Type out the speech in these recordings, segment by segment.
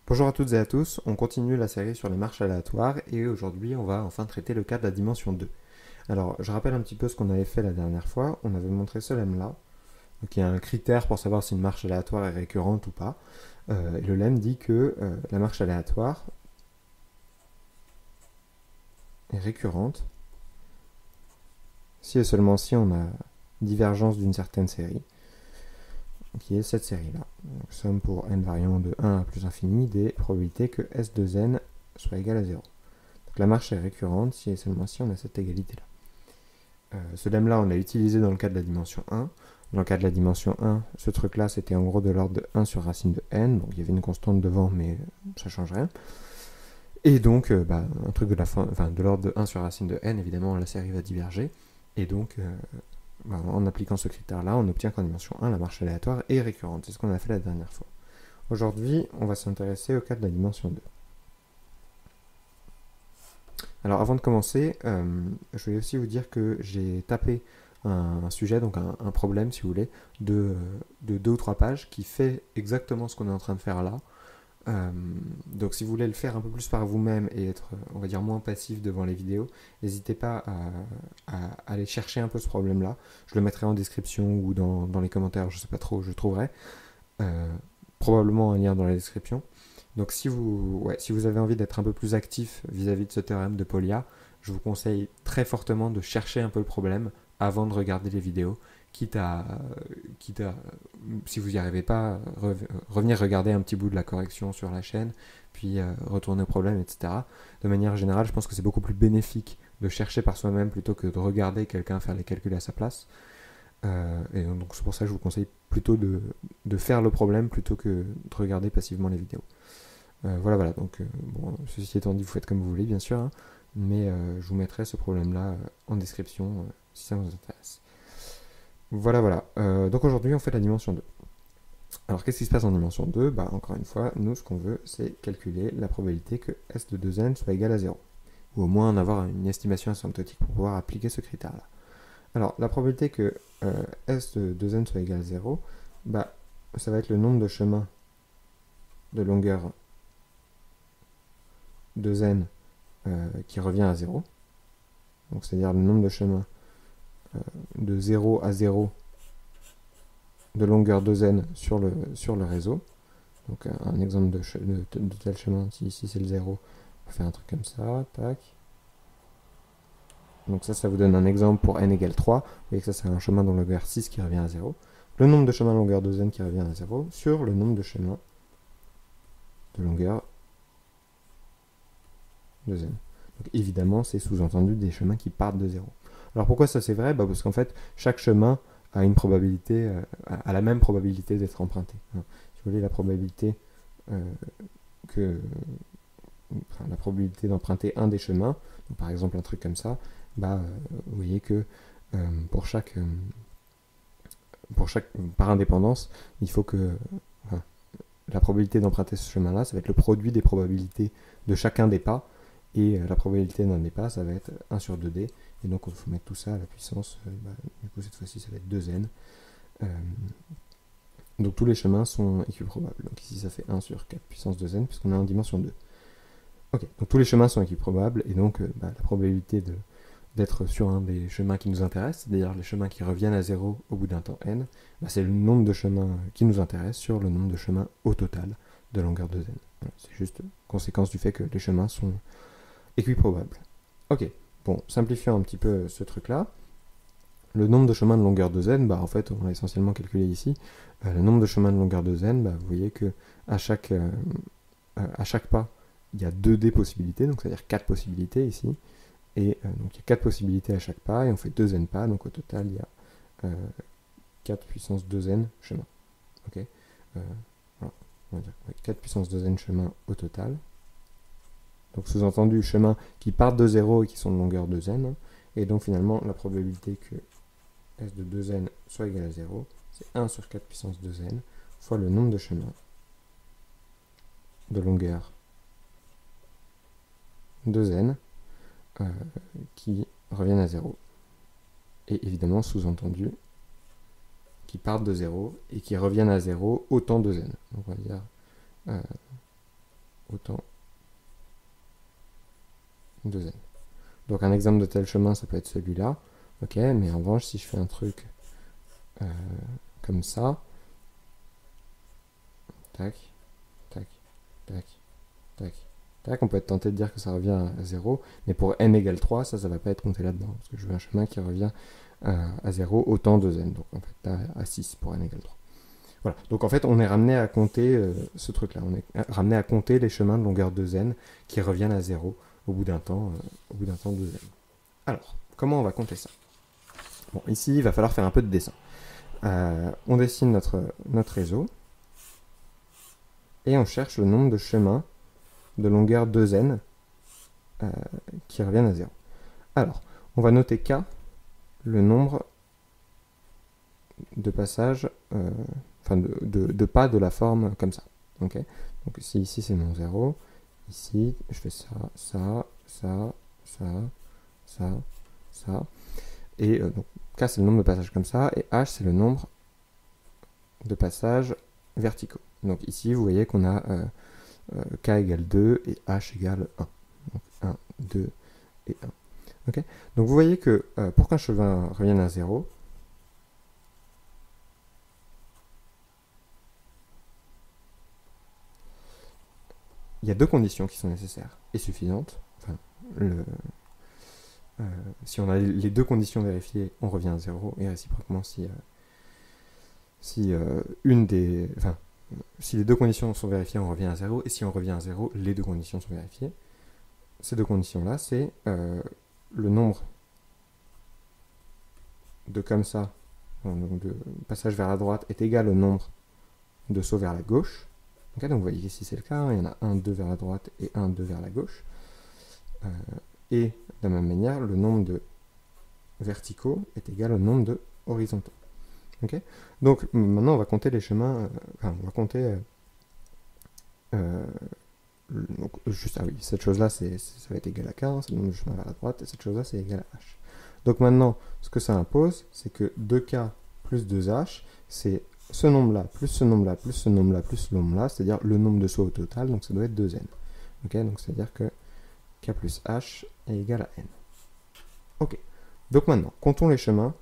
Bonjour à toutes et à tous, on continue la série sur les marches aléatoires et aujourd'hui on va enfin traiter le cas de la dimension 2. Alors je rappelle un petit peu ce qu'on avait fait la dernière fois, on avait montré ce lemme-là, donc il y a un critère pour savoir si une marche aléatoire est récurrente ou pas, et le lemme dit que la marche aléatoire est récurrente si et seulement si on a divergence d'une certaine série, qui est cette série-là. Donc, somme pour n variant de 1 à plus infini des probabilités que S de n soit égal à 0. Donc la marche est récurrente si et seulement si on a cette égalité-là. Ce lemme-là, on l'a utilisé dans le cas de la dimension 1. Dans le cas de la dimension 1, ce truc-là, c'était en gros de l'ordre de 1 sur racine de n, donc il y avait une constante devant, mais ça ne change rien. Et donc, un truc de l'ordre de 1 sur racine de n, évidemment, la série va diverger. Et donc, en appliquant ce critère-là, on obtient qu'en dimension 1, la marche aléatoire est récurrente. C'est ce qu'on a fait la dernière fois. Aujourd'hui, on va s'intéresser au cas de la dimension 2. Alors avant de commencer, je vais aussi vous dire que j'ai tapé un sujet, donc un problème si vous voulez, de 2 ou 3 pages qui fait exactement ce qu'on est en train de faire là. Donc si vous voulez le faire un peu plus par vous-même et être, on va dire, moins passif devant les vidéos, n'hésitez pas à aller chercher un peu ce problème-là. Je le mettrai en description ou dans les commentaires, je ne sais pas trop, je trouverai. Probablement un lien dans la description. Donc si vous avez envie d'être un peu plus actif vis-à-vis de ce théorème de Polya, je vous conseille très fortement de chercher un peu le problème avant de regarder les vidéos, quitte à si vous n'y arrivez pas, revenir regarder un petit bout de la correction sur la chaîne, puis retourner au problème, etc. De manière générale, je pense que c'est beaucoup plus bénéfique de chercher par soi-même plutôt que de regarder quelqu'un faire les calculs à sa place. Et donc c'est pour ça que je vous conseille plutôt de faire le problème plutôt que de regarder passivement les vidéos. Voilà, donc ceci étant dit, vous faites comme vous voulez, bien sûr, hein, mais je vous mettrai ce problème-là en description si ça vous intéresse. Voilà. Donc aujourd'hui, on fait la dimension 2. Alors, qu'est-ce qui se passe en dimension 2 ? Encore une fois, nous, ce qu'on veut, c'est calculer la probabilité que S de 2n soit égal à 0. Ou au moins en avoir une estimation asymptotique pour pouvoir appliquer ce critère-là. Alors, la probabilité que S de 2n soit égal à 0, ça va être le nombre de chemins de longueur 2n qui revient à 0. Donc, c'est-à-dire le nombre de chemins de 0 à 0 de longueur 2n sur le réseau. Donc, un exemple de tel chemin, ici c'est le 0, on va faire un truc comme ça, tac. Donc ça vous donne un exemple pour n égale 3. Vous voyez que ça, c'est un chemin de longueur 6 qui revient à 0. Le nombre de chemins de longueur 2n qui revient à 0 sur le nombre de chemins de longueur 2n. Donc évidemment, c'est sous-entendu des chemins qui partent de 0. Alors pourquoi ça c'est vrai ? Parce qu'en fait, chaque chemin a une probabilité, a la même probabilité d'être emprunté. Si vous voulez, la probabilité la probabilité d'emprunter un des chemins, donc par exemple un truc comme ça, vous voyez que par indépendance, il faut que la probabilité d'emprunter ce chemin-là, ça va être le produit des probabilités de chacun des pas, et la probabilité d'un des pas, ça va être 1 sur 2d, et donc il faut mettre tout ça à la puissance, du coup cette fois-ci ça va être 2n. Donc tous les chemins sont équiprobables. Donc ici ça fait 1 sur 4 puissance 2n, puisqu'on est en dimension 2. Ok, donc tous les chemins sont équiprobables, et donc la probabilité d'être sur un des chemins qui nous intéresse, c'est-à-dire les chemins qui reviennent à 0 au bout d'un temps n, c'est le nombre de chemins qui nous intéresse sur le nombre de chemins au total de longueur 2n. Voilà, c'est juste conséquence du fait que les chemins sont équiprobables. Ok, simplifions un petit peu ce truc-là. Le nombre de chemins de longueur 2n, en fait, on l'a essentiellement calculé ici. Le nombre de chemins de longueur 2n, vous voyez que à chaque pas, il y a 2d possibilités, donc c'est-à-dire 4 possibilités ici. Et donc il y a 4 possibilités à chaque pas, et on fait 2n pas, donc au total il y a 4 puissance 2n chemins. Ok, voilà, on va dire 4 puissance 2n chemins au total. Donc sous-entendu, chemins qui partent de 0 et qui sont de longueur 2n. Et donc finalement, la probabilité que S de 2n soit égal à 0, c'est 1 sur 4 puissance 2n fois le nombre de chemins de longueur 2n qui reviennent à 0. Et évidemment, sous-entendu, qui partent de 0 et qui reviennent à 0 autant 2n. Donc on va dire autant de n. Donc un exemple de tel chemin, ça peut être celui-là. Ok, mais en revanche, si je fais un truc comme ça, tac, tac, tac, tac, tac, on peut être tenté de dire que ça revient à 0, mais pour n égale 3, ça va pas être compté là-dedans, parce que je veux un chemin qui revient à 0 autant de n, donc en fait à 6 pour n égale 3. Voilà, donc en fait on est ramené à compter ce truc-là, on est ramené à compter les chemins de longueur 2n qui reviennent à 0 au bout d'un temps, de n. Alors, comment on va compter ça? Bon, ici il va falloir faire un peu de dessin. On dessine notre réseau, et on cherche le nombre de chemins de longueur 2n qui reviennent à 0. Alors, on va noter k, le nombre de passages, enfin de pas de la forme comme ça. Okay, donc si ici c'est mon 0, ici je fais ça, ça, ça, ça, ça, ça. Et donc k c'est le nombre de passages comme ça, et h c'est le nombre de passages verticaux. Donc ici vous voyez qu'on a k égale 2 et h égale 1. Donc 1, 2 et 1. Okay, donc vous voyez que pour qu'un chemin revienne à 0, il y a deux conditions qui sont nécessaires et suffisantes. Enfin, si on a les deux conditions vérifiées, on revient à 0, et réciproquement si les deux conditions sont vérifiées, on revient à 0, et si on revient à 0, les deux conditions sont vérifiées. Ces deux conditions-là, c'est le nombre de comme ça, donc de passage vers la droite, est égal au nombre de sauts vers la gauche. Okay, donc vous voyez ici c'est le cas, il y en a 1, 2 vers la droite et 1, 2 vers la gauche. Et de la même manière, le nombre de verticaux est égal au nombre de horizontaux. Okay, donc maintenant on va compter les chemins, on va compter donc, juste, ah oui, cette chose-là, ça va être égal à k, c'est le nombre de chemins vers la droite, et cette chose-là, c'est égal à h. Donc maintenant, ce que ça impose, c'est que 2k plus 2h, c'est ce nombre-là, plus ce nombre-là, plus ce nombre-là, plus ce nombre-là, c'est-à-dire le nombre de sauts au total, donc ça doit être 2n. Ok, donc c'est-à-dire que k plus h est égal à n. Ok, donc maintenant, comptons les chemins.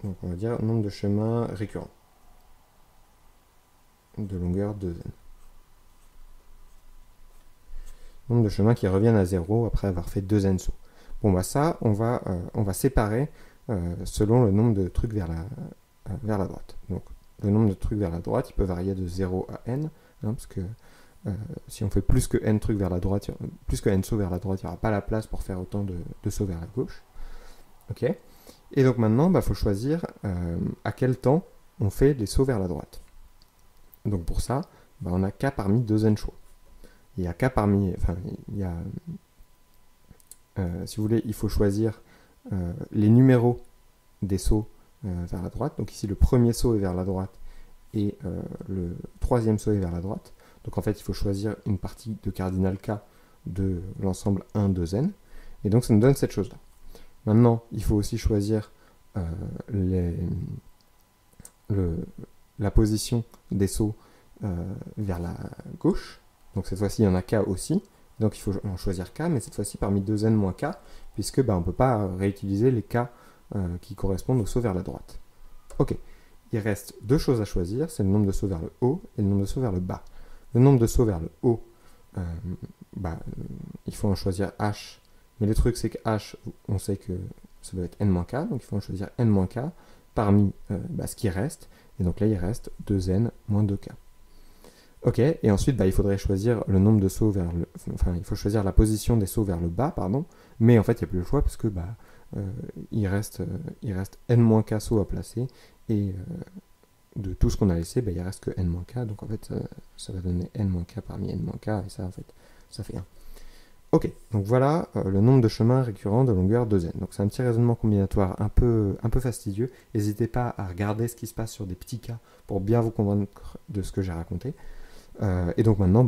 Donc on va dire nombre de chemins récurrents de longueur 2n. Nombre de chemins qui reviennent à 0 après avoir fait 2n sauts. Bon bah ça, on va séparer selon le nombre de trucs vers la droite. Donc le nombre de trucs vers la droite, il peut varier de 0 à n, parce que si on fait plus que n trucs vers la droite, plus que n sauts vers la droite, il n'y aura pas la place pour faire autant de sauts vers la gauche. Ok. Et donc maintenant, il faut choisir à quel temps on fait les sauts vers la droite. Donc pour ça, on a k parmi 2n choix. Il y a k parmi, il y a, si vous voulez, il faut choisir les numéros des sauts vers la droite. Donc ici, le premier saut est vers la droite et le troisième saut est vers la droite. Donc en fait, il faut choisir une partie de cardinal k de l'ensemble 1, 2n. Et donc ça nous donne cette chose-là. Maintenant, il faut aussi choisir la position des sauts vers la gauche. Donc cette fois-ci, il y en a k aussi. Donc il faut en choisir k, mais cette fois-ci parmi 2n moins k, puisque on ne peut pas réutiliser les k qui correspondent aux sauts vers la droite. Ok, il reste deux choses à choisir, c'est le nombre de sauts vers le haut et le nombre de sauts vers le bas. Le nombre de sauts vers le haut, il faut en choisir h, mais le truc c'est que h, on sait que ça doit être n-k, donc il faut en choisir n-k parmi ce qui reste, et donc là il reste 2n moins 2k. Ok, et ensuite il faudrait choisir le nombre de sauts vers le... Enfin, il faut choisir la position des sauts vers le bas, pardon, mais en fait il n'y a plus le choix parce que il reste n-k sauts à placer, et de tout ce qu'on a laissé, il reste que n-k, donc en fait ça va donner n-k parmi n-k, et ça en fait, ça fait 1. Ok, donc voilà le nombre de chemins récurrents de longueur 2n. Donc c'est un petit raisonnement combinatoire un peu fastidieux. N'hésitez pas à regarder ce qui se passe sur des petits cas pour bien vous convaincre de ce que j'ai raconté. Et donc maintenant,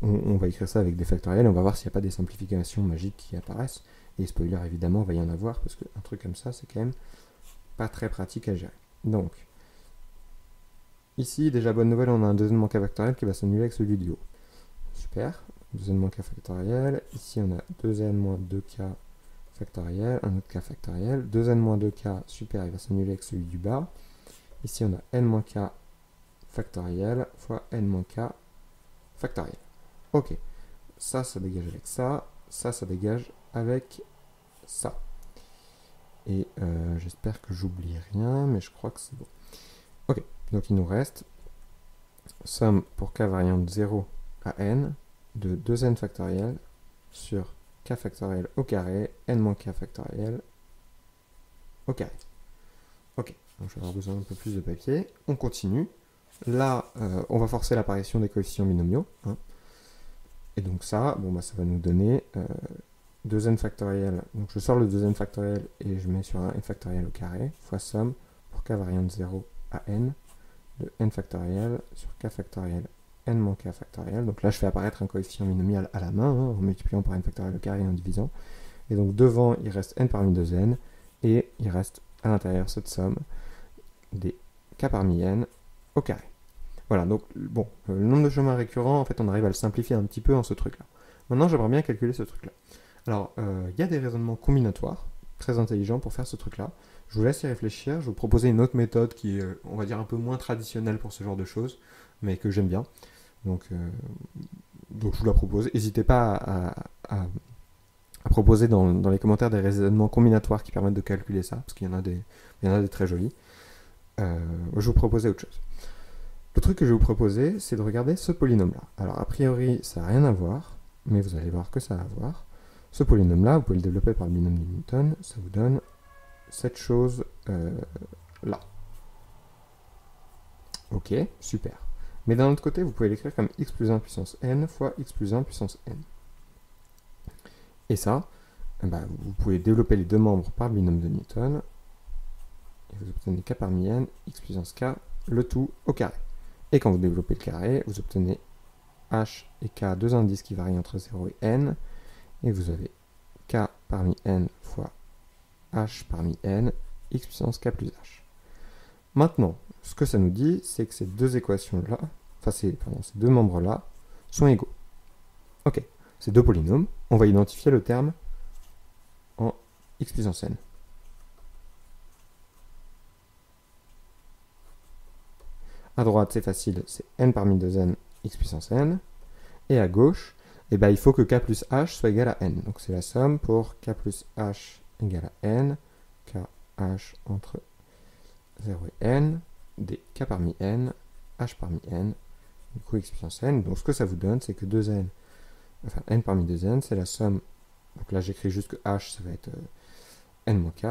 on va écrire ça avec des factoriels et on va voir s'il n'y a pas des simplifications magiques qui apparaissent. Et spoiler, évidemment, il va y en avoir parce qu'un truc comme ça, c'est quand même pas très pratique à gérer. Donc, ici, déjà bonne nouvelle, on a un deuxième cas factoriel qui va s'annuler avec celui du haut. super. 2n moins k factoriel. Ici, on a 2n moins 2k factoriel, un autre k factoriel. 2n moins 2k, super, il va s'annuler avec celui du bas. Ici, on a n moins k factoriel fois n moins k factoriel. Ok, ça dégage avec ça. Ça dégage avec ça. Et j'espère que j'oublie rien, mais je crois que c'est bon. Ok, donc il nous reste somme pour k variant de 0 à n de 2n factoriel sur k factoriel au carré, n moins k factoriel au carré. Ok, donc je vais avoir besoin d'un peu plus de papier. On continue. Là, on va forcer l'apparition des coefficients binomiaux. Hein. Et donc ça, bon, bah, ça va nous donner 2n factoriel. Donc je sors le 2n factoriel et je mets sur un n factoriel au carré, fois somme pour k variant de 0 à n de n factoriel sur k factoriel n moins k factoriel. Donc là, je fais apparaître un coefficient binomial à la main, hein, en multipliant par n factoriel au carré et en divisant. Et donc devant, il reste n parmi 2n, et il reste à l'intérieur cette somme des k parmi n au carré. Voilà, donc bon, le nombre de chemins récurrents, en fait, on arrive à le simplifier un petit peu en ce truc-là. Maintenant, j'aimerais bien calculer ce truc-là. Alors, il y a des raisonnements combinatoires, très intelligents pour faire ce truc-là. Je vous laisse y réfléchir, je vais vous proposer une autre méthode qui est, on va dire, un peu moins traditionnelle pour ce genre de choses, mais que j'aime bien. Donc je vous la propose. N'hésitez pas à proposer dans les commentaires des raisonnements combinatoires qui permettent de calculer ça, parce qu'il y en a des très jolis. Je vais vous proposer autre chose. Le truc que je vais vous proposer, c'est de regarder ce polynôme-là. Alors, a priori, ça n'a rien à voir, mais vous allez voir que ça a à voir. Ce polynôme-là, vous pouvez le développer par le binôme de Newton, ça vous donne cette chose-là. Ok, super. Mais d'un autre côté, vous pouvez l'écrire comme x plus 1 puissance n fois x plus 1 puissance n. Et ça, bah, vous pouvez développer les deux membres par le binôme de Newton, et vous obtenez k parmi n, x puissance k, le tout au carré. Et quand vous développez le carré, vous obtenez h et k, deux indices qui varient entre 0 et n, et vous avez k parmi n fois h parmi n, x puissance k plus h. Maintenant, ce que ça nous dit, c'est que ces deux équations-là, enfin ces deux membres-là, sont égaux. Ok, ces deux polynômes, on va identifier le terme en x puissance n. À droite, c'est facile, c'est n parmi 2n, x puissance n. Et à gauche, eh ben, il faut que k plus h soit égal à n. Donc c'est la somme pour k plus h égale à n, k h entre 0 et n, des k parmi n, h parmi n, du coup x puissance n. Donc ce que ça vous donne, c'est que 2n, enfin n parmi 2n, c'est la somme, donc là j'écris juste que h, ça va être n moins k,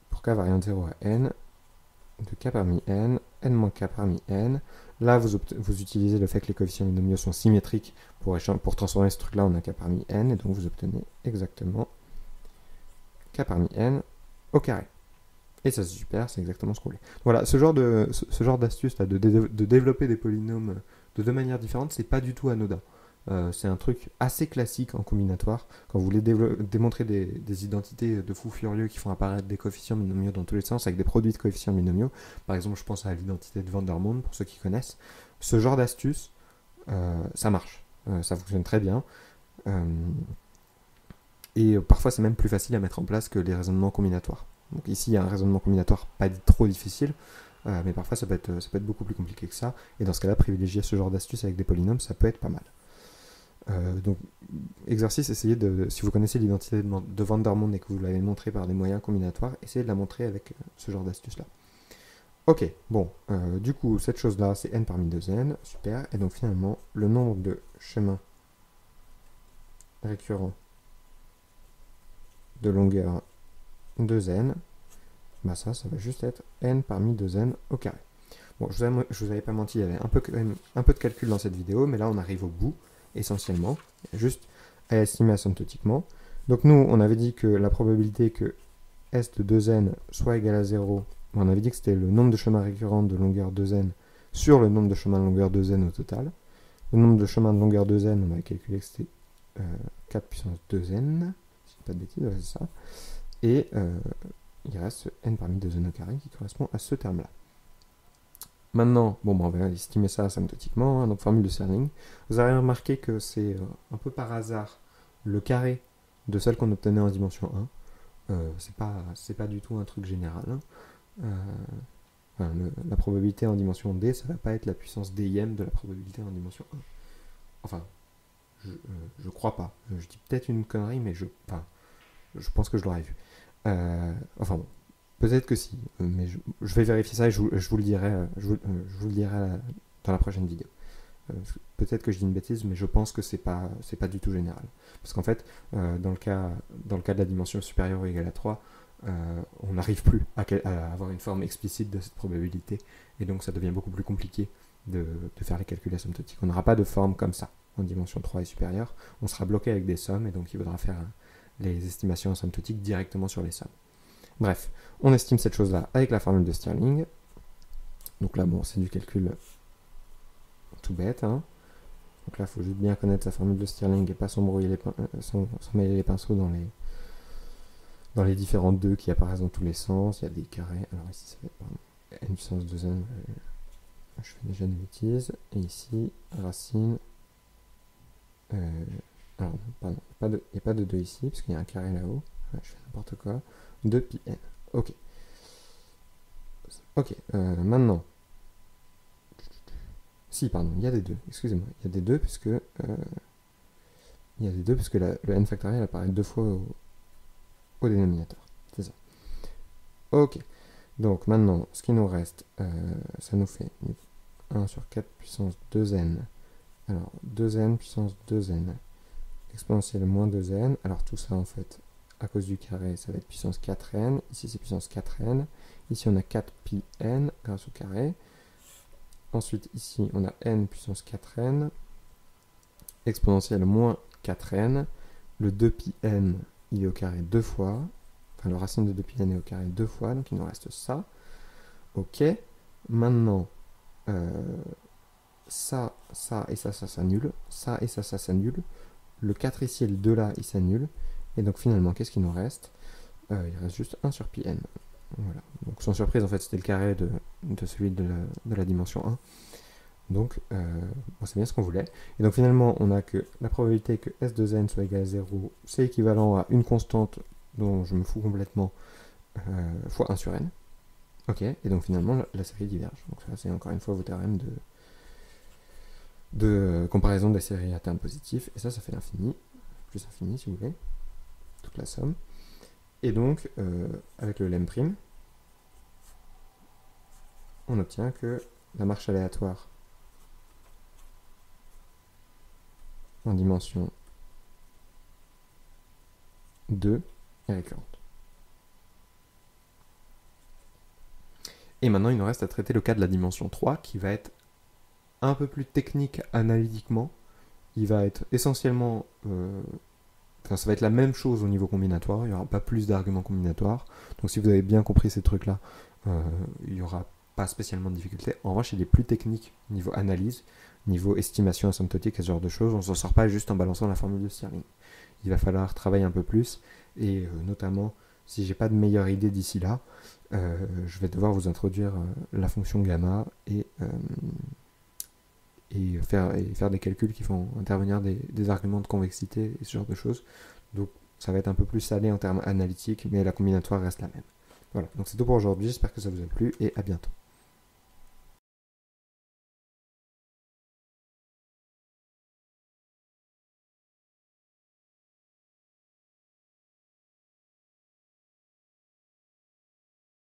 pour k variant de 0 à n, de k parmi n, n moins k parmi n. Là, vous utilisez le fait que les coefficients binomiaux sont symétriques pour transformer ce truc-là en un k parmi n, et donc vous obtenez exactement k parmi n au carré. Et ça, c'est super, c'est exactement ce qu'on voulait. Voilà, ce genre d'astuce là, de développer des polynômes de deux manières différentes, c'est pas du tout anodin. C'est un truc assez classique en combinatoire. Quand vous voulez démontrer des identités de fous furieux qui font apparaître des coefficients binomiaux dans tous les sens avec des produits de coefficients binomiaux, par exemple, je pense à l'identité de Vandermonde, pour ceux qui connaissent, ce genre d'astuce, ça marche. Ça fonctionne très bien. Et parfois, c'est même plus facile à mettre en place que les raisonnements combinatoires. Donc ici, il y a un raisonnement combinatoire pas trop difficile, mais parfois ça peut être beaucoup plus compliqué que ça. Et dans ce cas-là, privilégier ce genre d'astuce avec des polynômes, ça peut être pas mal. Donc, exercice, essayez si vous connaissez l'identité de Vandermonde et que vous l'avez montré par des moyens combinatoires, essayez de la montrer avec ce genre d'astuce-là. Ok, bon, du coup, cette chose-là, c'est n parmi 2n, super. Et donc finalement, le nombre de chemins récurrents de longueur 2n, bah ça va juste être n parmi 2n au carré. Bon, je vous avais pas menti, il y avait quand même un peu de calcul dans cette vidéo, mais là on arrive au bout, essentiellement, juste à estimer asymptotiquement. Donc nous, on avait dit que la probabilité que s de 2n soit égal à 0, on avait dit que c'était le nombre de chemins récurrents de longueur 2n sur le nombre de chemins de longueur 2n au total. Le nombre de chemins de longueur 2n, on avait calculé que c'était 4 puissance 2n, si je dis pas de bêtises, c'est ça. Et il reste n parmi 2n au carré qui correspond à ce terme-là. Maintenant, bon, on va estimer ça asymptotiquement, hein, donc formule de Stirling. Vous avez remarqué que c'est un peu par hasard le carré de celle qu'on obtenait en dimension 1. C'est pas du tout un truc général. Hein. Enfin, la probabilité en dimension D, ça va pas être la puissance dième de la probabilité en dimension 1. Enfin, je crois pas. Je dis peut-être une connerie, mais je pense que je l'aurais vu. Enfin bon, peut-être que si, mais je vais vérifier ça et je vous le dirai, je vous le dirai dans la prochaine vidéo. Peut-être que je dis une bêtise, mais je pense que c'est pas du tout général. Parce qu'en fait, dans le cas de la dimension supérieure ou égale à 3, on n'arrive plus à avoir une forme explicite de cette probabilité, et donc ça devient beaucoup plus compliqué de faire les calculs asymptotiques. On n'aura pas de forme comme ça en dimension 3 et supérieure, on sera bloqué avec des sommes, et donc il faudra faire les estimations asymptotiques directement sur les sommes. Bref, on estime cette chose-là avec la formule de Stirling. Donc là, bon, c'est du calcul tout bête. Hein. Donc là, il faut juste bien connaître sa formule de Stirling et pas s'emmêler les pinceaux dans les différentes 2 qui apparaissent dans tous les sens. Il y a des carrés. Alors ici, ça va être n puissance 2n. Je fais déjà une bêtise. Et ici, racine. Alors, pardon, il n'y a pas de 2 ici, parce qu'il y a un carré là-haut. Je fais n'importe quoi. 2 pi n. Ok. Ok, maintenant. Si, pardon, il y a des 2. Excusez-moi, il y a des 2 puisque le n factoriel apparaît 2 fois au dénominateur. C'est ça. Ok. Donc maintenant, ce qui nous reste, ça nous fait 1 sur 4 puissance 2n. Alors, 2n puissance 2n. Exponentielle moins 2n. Alors tout ça, en fait, à cause du carré, ça va être puissance 4n. Ici, c'est puissance 4n. Ici, on a 4 pi n grâce au carré. Ensuite, ici, on a n puissance 4n. Exponentielle moins 4n. Le 2 pi n, il est au carré 2 fois. Enfin, le racine de 2 pi n est au carré 2 fois, donc il nous reste ça. Ok. Maintenant, ça et ça s'annule. Ça et ça s'annule. Le 4 ici et le 2 là, ils s'annulent. Et donc finalement, qu'est-ce qu'il nous reste? Il reste juste 1 sur pi n. Voilà. Donc sans surprise, en fait, c'était le carré de celui de la dimension 1. Donc, bon, c'est bien ce qu'on voulait. Et donc finalement, on a que la probabilité que S de n soit égal à 0, c'est équivalent à une constante dont je me fous complètement, fois 1 sur n. Ok, et donc finalement, la série diverge. Donc ça, c'est encore une fois vos théorèmes de comparaison des séries à termes positifs. Et ça fait l'infini, plus infini si vous voulez, toute la somme. Et donc, avec le lemme', on obtient que la marche aléatoire en dimension 2 est récurrente. Et maintenant, il nous reste à traiter le cas de la dimension 3, qui va être un peu plus technique analytiquement. Il va être essentiellement... Enfin, ça va être la même chose au niveau combinatoire, il n'y aura pas plus d'arguments combinatoires. Donc si vous avez bien compris ces trucs-là, il n'y aura pas spécialement de difficulté. En revanche, il est plus technique niveau analyse, niveau estimation asymptotique, ce genre de choses. On ne s'en sort pas juste en balançant la formule de Stirling. Il va falloir travailler un peu plus, et notamment, si j'ai pas de meilleure idée d'ici là, je vais devoir vous introduire la fonction gamma et faire des calculs qui font intervenir des arguments de convexité et ce genre de choses. Donc ça va être un peu plus salé en termes analytiques, mais la combinatoire reste la même. Voilà, donc c'est tout pour aujourd'hui, j'espère que ça vous a plu et à bientôt.